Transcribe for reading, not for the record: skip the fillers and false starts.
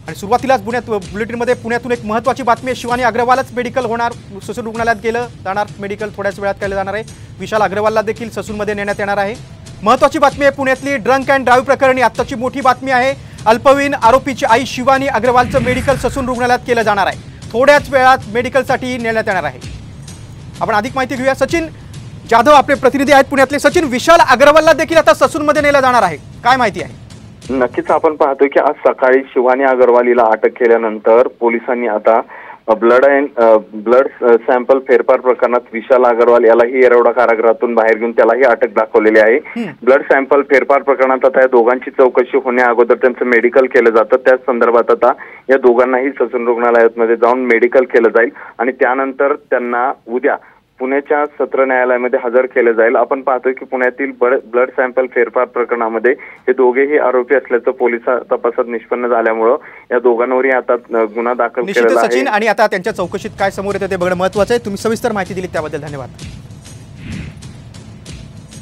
आणि सुरुवातीलाच बुलेटिनमध्ये पुण्यातून एक महत्त्वाची बातमी आहे। शिवानी अग्रवालच मेडिकल होणार, ससून रुग्णालयात गेलं जाणार मेडिकल, थोड्याच वेळात केलं जाणार आहे। विशाल अग्रवालला देखील ससूनमध्ये नेण्यात येणार आहे। महत्त्वाची बातमी आहे पुण्यातली ड्रंक अँड ड्राईव्ह प्रकरणी आत्ताची मोठी बातमी आहे। अल्पवयीन आरोपीची आई शिवानी अग्रवालचं मेडिकल ससून रुग्णालयात केलं जाणार आहे। थोड्याच वेळात मेडिकलसाठी नेण्यात येणार आहे। आपण अधिक माहिती घेऊया। सचिन जाधव आपले प्रतिनिधी आहेत पुण्यातले। सचिन, विशाल अग्रवालला देखील आता ससूनमध्ये नेलं जाणार आहे, काय माहिती आहे? नक्कीच आपण पाहतोय की आज सकाळी शिवानी अग्रवाल हिला अटक केल्यानंतर पोलिसांनी आता ब्लड सॅम्पल फेरफार प्रकरणात विशाल अग्रवाल यालाही येरवडा कारागृहातून बाहेर घेऊन त्यालाही अटक दाखवलेली आहे। ब्लड सॅम्पल फेरफार प्रकरणात आता या दोघांची चौकशी होण्या अगोदर त्यांचं मेडिकल केलं जातं। त्याच संदर्भात आता या दोघांनाही ससून रुग्णालयामध्ये जाऊन मेडिकल केलं जाईल आणि त्यानंतर त्यांना उद्या पुण्याच्या सत्र न्यायालयामध्ये हजर केले जाईल। आपण पाहतोय की पुण्यातील ब्लड सॅम्पल फेरफार प्रकरणामध्ये हे दोघेही आरोपी असल्याचं पोलीस तपासात निष्पन्न झाल्यामुळे या दोघांवरही आता गुन्हा दाखल केलेला आहे। सचिन, आणि आता त्यांच्या चौकशीत काय समोर येतं ते बघणं महत्त्वाचं आहे। तुम्ही सविस्तर माहिती दिली त्याबद्दल धन्यवाद।